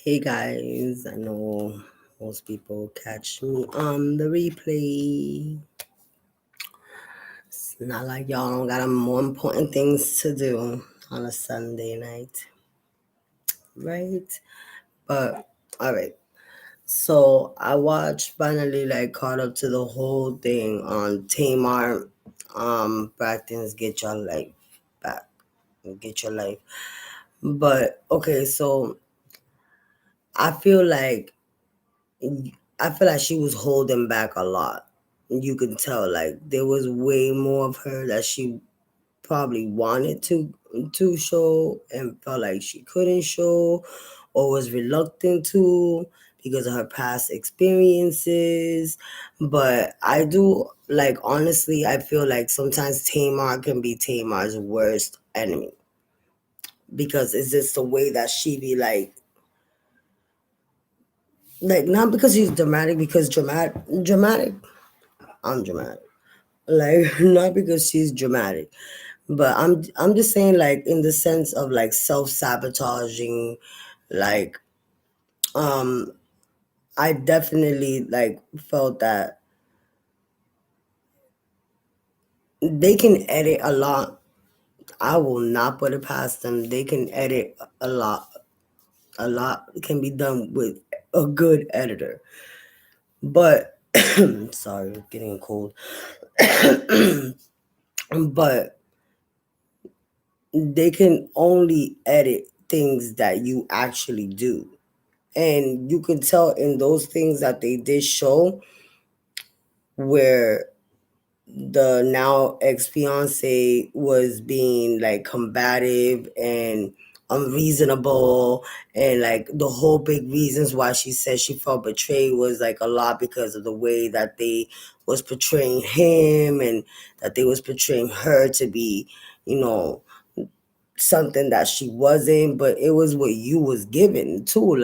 Hey guys, I know most people catch me on the replay. It's not like y'all don't got more important things to do on a Sunday night, right? But alright. So I watched finally caught up to the whole thing on Tamar Braxton's Get Your Life Back. Get Your Life. But okay, so I feel like I feel like she was holding back a lot. You can tell there was way more of her that she probably wanted to show and felt like she couldn't show or was reluctant to because of her past experiences. But I do honestly I feel like sometimes Tamar can be Tamar's worst enemy because it's just the way that she be not because she's dramatic because dramatic I'm dramatic. Not because she's dramatic, but I'm just saying in the sense of self-sabotaging, like um I definitely felt that they can edit a lot. I will not put it past them. They can edit a lot. A lot can be done with a good editor. But sorry, getting cold. But they can only edit things that you actually do. And you can tell in those things that they did show where the now ex fiance was being combative and unreasonable, and the whole big reasons why she said she felt betrayed was a lot because of the way that they was portraying him and that they was portraying her to be, you know, something that she wasn't, but it was what you was given too.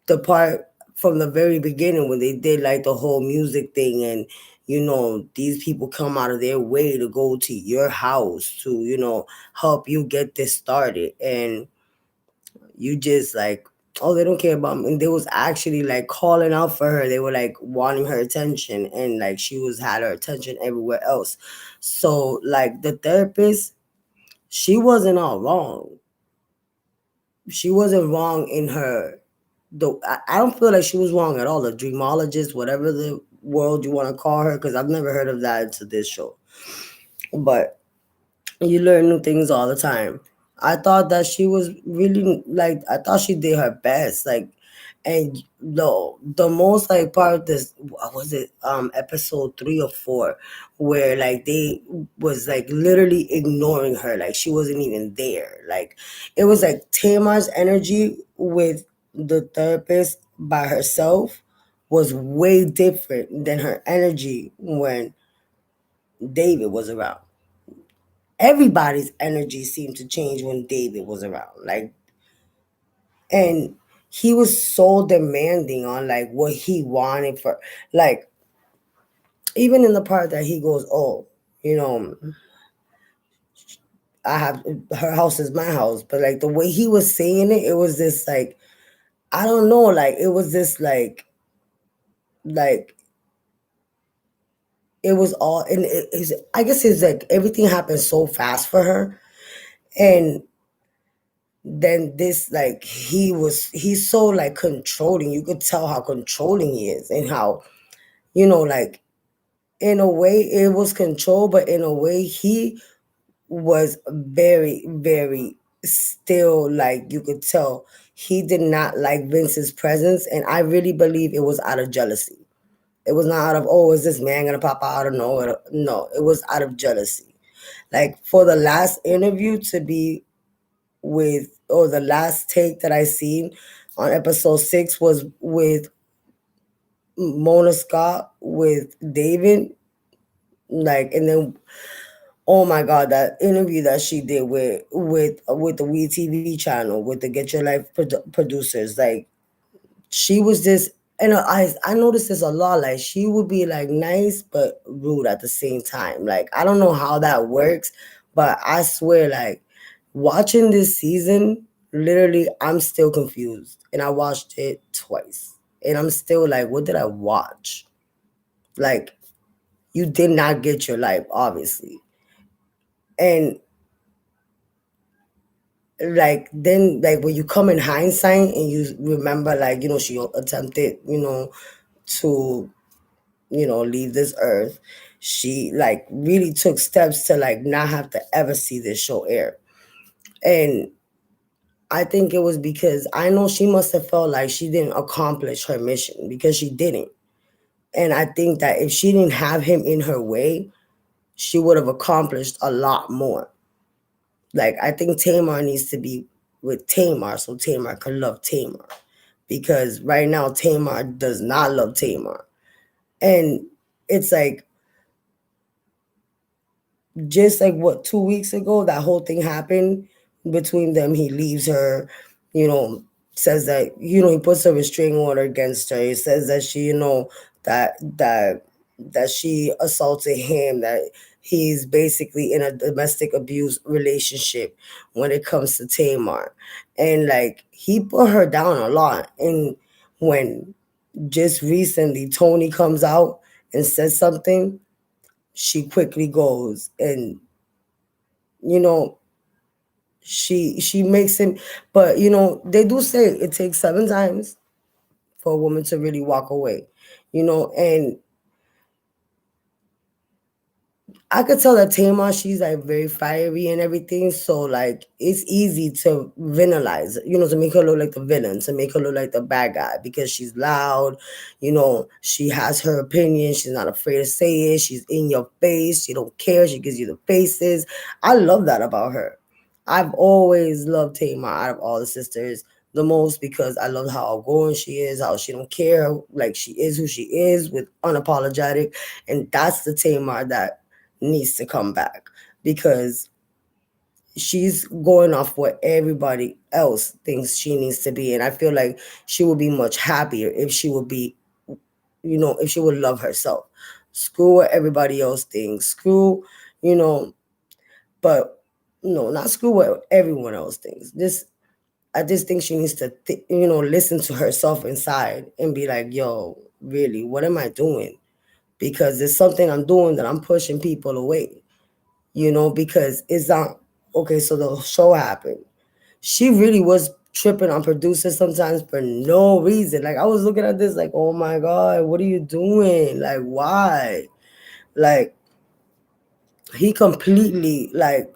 The part from the very beginning when they did the whole music thing, and these people come out of their way to go to your house to help you get this started, and you just oh, they don't care about me. And they was actually calling out for her. They were wanting her attention, and she was had her attention everywhere else. So the therapist, she wasn't all wrong. She wasn't wrong in her. Though I don't feel like she was wrong at all. The dreamologist, whatever the world you want to call her, because I've never heard of that until this show. But you learn new things all the time. I thought that she was really I thought she did her best. And the most part of this, what was it, episode 3 or 4, where they was literally ignoring her, she wasn't even there. It was Tamar's energy with the therapist by herself was way different than her energy when David was around. Everybody's energy seemed to change when David was around. And he was so demanding on what he wanted for like even in the part that he goes, oh, you know, I have her house is my house, but the way he was saying it, it was this I don't know, it was this like it was all, and I guess it's everything happened so fast for her, and then this he's so controlling. You could tell how controlling he is, and how in a way it was control, but in a way he was very, very still, you could tell he did not like Vince's presence, and I really believe it was out of jealousy. It was not out of, oh, is this man gonna pop out of nowhere? No, it was out of jealousy. For the last interview to be with, or the last take that I seen on episode 6 was with Mona Scott with David, and then oh my God, that interview that she did with the We TV channel with the Get Your Life producers, she was just, and I noticed this a lot. She would be nice but rude at the same time. I don't know how that works, but I swear, watching this season, literally, I'm still confused. And I watched it twice. And I'm still like, what did I watch? Like, you did not get your life, obviously. And like then like when you come in hindsight and you remember like, she attempted, to, leave this earth. She like really took steps to like not have to ever see this show air. And I think it was because I know she must have felt like she didn't accomplish her mission because she didn't. And I think that if she didn't have him in her way, she would have accomplished a lot more. Like, I think Tamar needs to be with Tamar so Tamar can love Tamar. Because right now, Tamar does not love Tamar. And it's like, just like what, 2 weeks ago, that whole thing happened between them. He leaves her, you know, says that, he puts a restraining order against her. He says that she, that that that she assaulted him, that he's basically in a domestic abuse relationship when it comes to Tamar. And like he put her down a lot. And when just recently Tony comes out and says something, she quickly goes and you know she makes him. But they do say it takes 7 times for a woman to really walk away. And I could tell that Tamar, she's like very fiery and everything. So like it's easy to villainize, to make her look like the villain, to make her look like the bad guy because she's loud, she has her opinion, she's not afraid to say it, she's in your face, she don't care, she gives you the faces. I love that about her. I've always loved Tamar out of all the sisters the most because I love how outgoing she is, how she don't care, like she is who she is with unapologetic. And that's the Tamar that needs to come back because she's going off what everybody else thinks she needs to be. And I feel like she would be much happier if she would be, if she would love herself. Screw what everybody else thinks. Screw, you know, but no, not screw what everyone else thinks. I just think she needs to, listen to herself inside and be like, yo, really, what am I doing? Because there's something I'm doing that I'm pushing people away. Because it's not okay. So the show happened. She really was tripping on producers sometimes for no reason. Like I was looking at this, like, oh my God, what are you doing? Like, why? Like, he completely like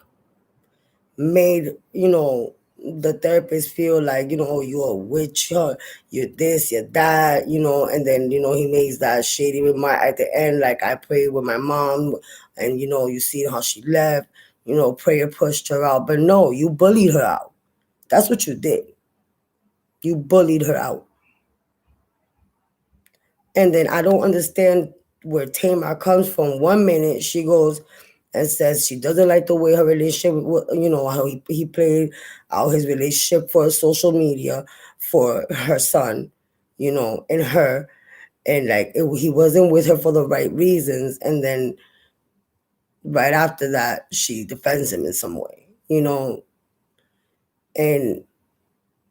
made the therapist feel like oh, you're a witch, you're this, you're that, and then he makes that shady remark at the end, like I prayed with my mom, and you see how she left, prayer pushed her out, but no, you bullied her out. That's what you did. You bullied her out. And then I don't understand where Tamar comes from. 1 minute she goes and says she doesn't like the way her relationship, how he played out his relationship for social media for her son, and her, and like he wasn't with her for the right reasons. And then right after that, she defends him in some way, and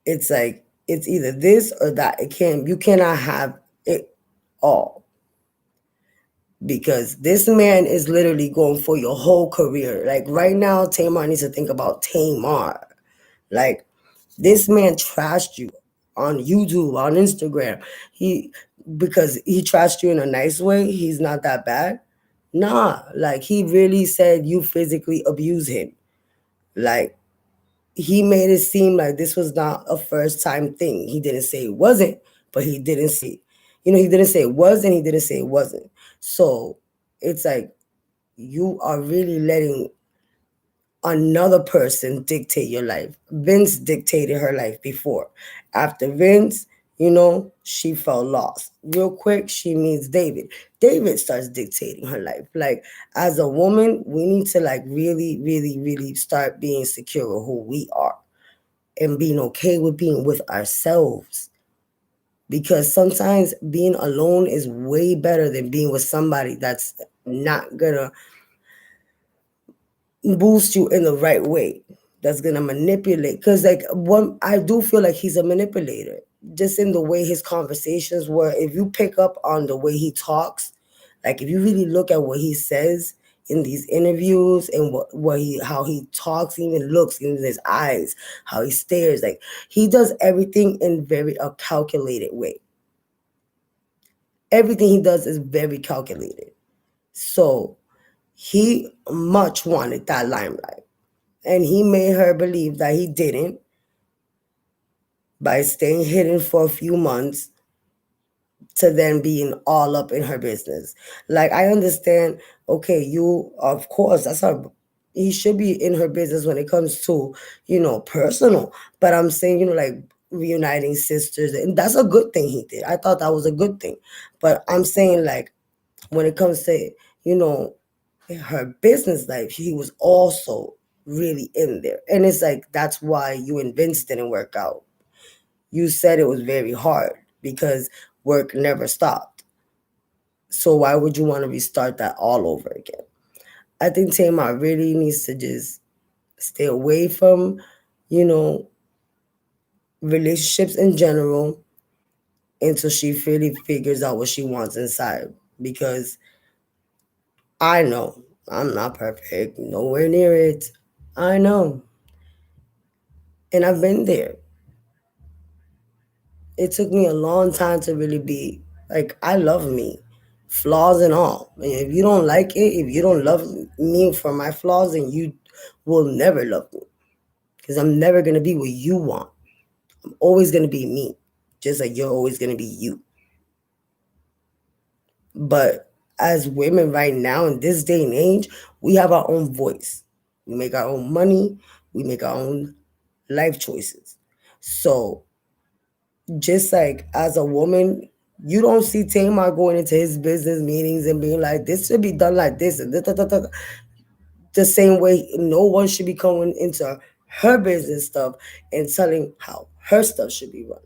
it's like it's either this or that. You cannot have it all. Because this man is literally going for your whole career. Like right now, Tamar needs to think about Tamar. Like this man trashed you on YouTube, on Instagram. Because he trashed you in a nice way, he's not that bad. Nah, like he really said you physically abuse him. Like he made it seem like this was not a first time thing. He didn't say it wasn't, but he didn't say, he didn't say it was and he didn't say it wasn't. So it's like you are really letting another person dictate your life. Vince dictated her life before. After Vince, she felt lost. Real quick, she meets David. David starts dictating her life. Like, as a woman, we need to, like, really, really, really start being secure with who we are and being okay with being with ourselves. Because sometimes being alone is way better than being with somebody that's not gonna boost you in the right way. that's gonna manipulate. Because like, one, I do feel like he's a manipulator, just in the way his conversations were. If you pick up on the way he talks, like if you really look at what he says in these interviews, and what he how he talks, even looks in his eyes, how he stares, like he does everything in very a calculated way. Everything he does is very calculated. So he much wanted that limelight, and he made her believe that he didn't, by staying hidden for a few months, to then being all up in her business. Like, I understand, okay, you, of course, that's her, he should be in her business when it comes to, personal. But I'm saying, like, reuniting sisters, and that's a good thing he did. I thought that was a good thing. But I'm saying, like, when it comes to, you know, her business life, he was also really in there. And it's like, that's why you and Vince didn't work out. You said it was very hard because work never stopped. So why would you want to restart that all over again? I think Tamar really needs to just stay away from, you know, relationships in general until she really figures out what she wants inside. Because I know I'm not perfect, nowhere near it. I know. And I've been there. It took me a long time to really be like, I love me, flaws and all. And if you don't like it, if you don't love me for my flaws, then you will never love me, because I'm never going to be what you want. I'm always going to be me, just like you're always going to be you. But as women right now in this day and age, we have our own voice. We make our own money. We make our own life choices. So just like as a woman, you don't see Tamar going into his business meetings and being like, this should be done like this, and the same way no one should be going into her business stuff and telling how her stuff should be run.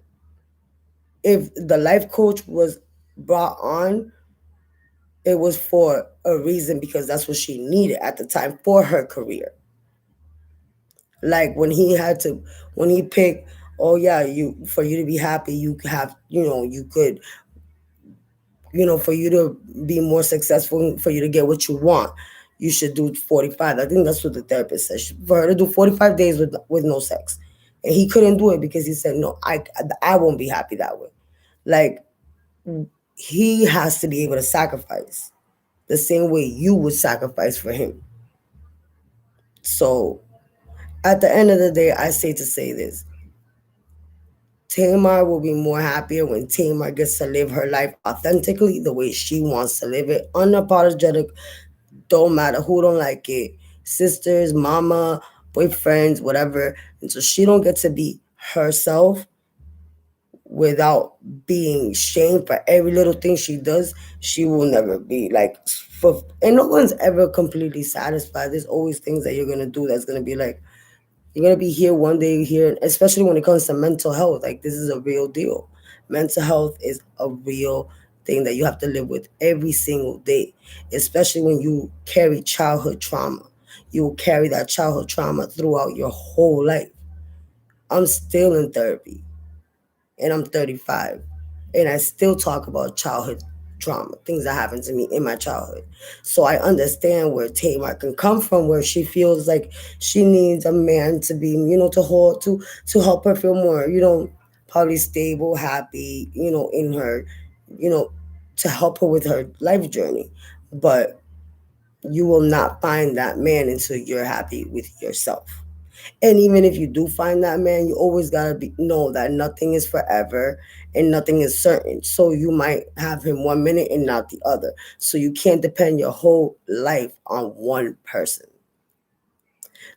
If the life coach was brought on, it was for a reason, because that's what she needed at the time for her career. Like when he picked, oh yeah, you, for you to be happy, you have, you could, for you to be more successful, for you to get what you want, you should do 45. I think that's what the therapist said. For her to do 45 days with no sex. And he couldn't do it because he said, no, I won't be happy that way. Like, he has to be able to sacrifice the same way you would sacrifice for him. So at the end of the day, I say to say this: Tamar will be more happier when Tamar gets to live her life authentically, the way she wants to live it, unapologetic. Don't matter who don't like it, sisters, mama, boyfriends, whatever. And so she don't get to be herself without being shamed for every little thing she does. She will never be like, and no one's ever completely satisfied. There's always things that you're gonna do that's gonna be like, you're gonna be here one day here, especially when it comes to mental health. Like, this is a real deal. Mental health is a real thing that you have to live with every single day, especially when you carry childhood trauma. You will carry that childhood trauma throughout your whole life. I'm still in therapy, and I'm 35, and I still talk about childhood trauma, things that happened to me in my childhood. So I understand where Tamar can come from, where she feels like she needs a man to be, to hold, to help her feel more, probably stable, happy, in her, you know, to help her with her life journey. But you will not find that man until you're happy with yourself. And even if you do find that man, you always gotta know that nothing is forever and nothing is certain. So you might have him one minute and not the other. So you can't depend your whole life on one person.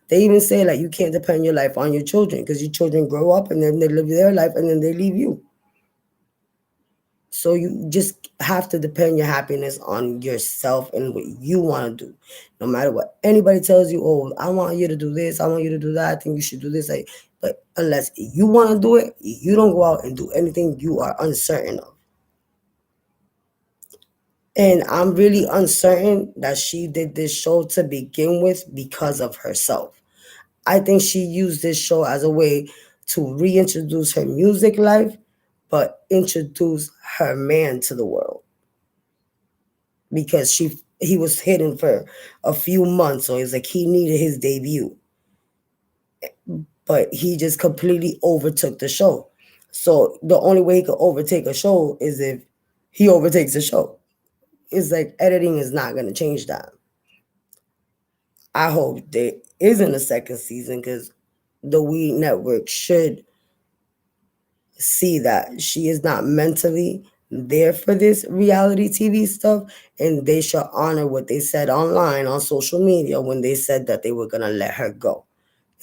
They even say like you can't depend your life on your children, because your children grow up and then they live their life and then they leave you. So you just have to depend your happiness on yourself and what you want to do. No matter what anybody tells you, oh, I want you to do this, I want you to do that, I think you should do this. Like, but unless you want to do it, you don't go out and do anything you are uncertain of. And I'm really uncertain that she did this show to begin with because of herself. I think she used this show as a way to reintroduce her music life, but introduce her man to the world because he was hidden for a few months, so it's like he needed his debut, but he just completely overtook the show. So the only way he could overtake a show is if he overtakes the show. It's like editing is not going to change that. I hope there isn't a second season because the We Network should see that she is not mentally there for this reality TV stuff, and they should honor what they said online on social media when they said that they were gonna let her go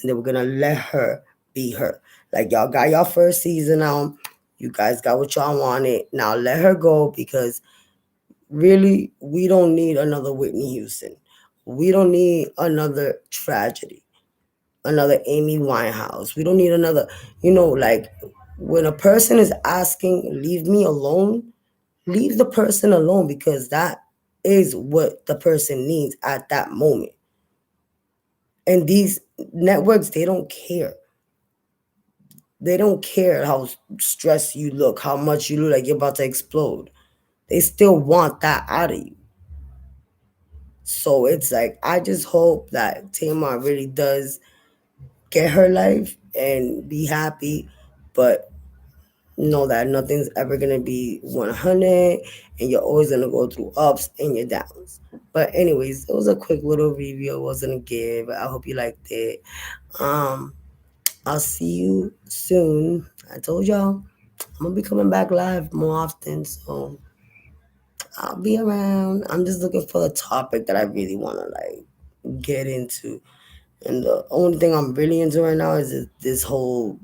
and they were gonna let her be her. Like, y'all got y'all first season out, you guys got what y'all wanted. Now let her go because really we don't need another Whitney Houston. We don't need another tragedy, another Amy Winehouse. We don't need another, like when a person is asking, leave me alone, leave the person alone because that is what the person needs at that moment. And these networks, they don't care. They don't care how stressed you look, how much you look like you're about to explode. They still want that out of you. So it's like, I just hope that Tamar really does get her life and be happy, but know that nothing's ever gonna be 100 and you're always gonna go through ups and your downs. But anyways, it was a quick little review. It wasn't a give. I hope you liked it. um I'll see you soon. I told y'all I'm gonna be coming back live more often, so I'll be around. I'm just looking for the topic that I really want to like get into, and the only thing I'm really into right now is this whole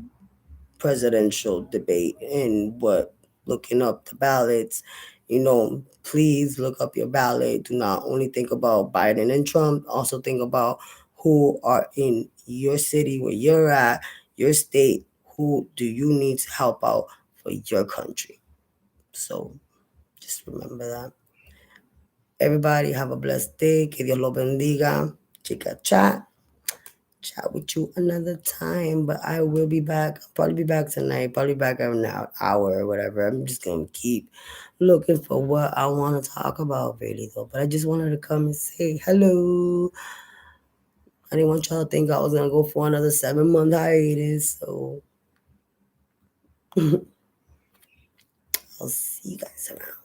presidential debate and what looking up the ballots. Please look up your ballot. Do not only think about Biden and Trump, also think about who are in your city where you're at, your state. Who do you need to help out for your country? So just remember that. Everybody have a blessed day. Que Dios lo bendiga. Chica chat with you another time, but I will be back. I'll probably be back tonight, probably back in an hour or whatever. I'm just gonna keep looking for what I want to talk about, really, though. But I just wanted to come and say hello. I didn't want y'all to think I was gonna go for another 7 month hiatus, so I'll see you guys around.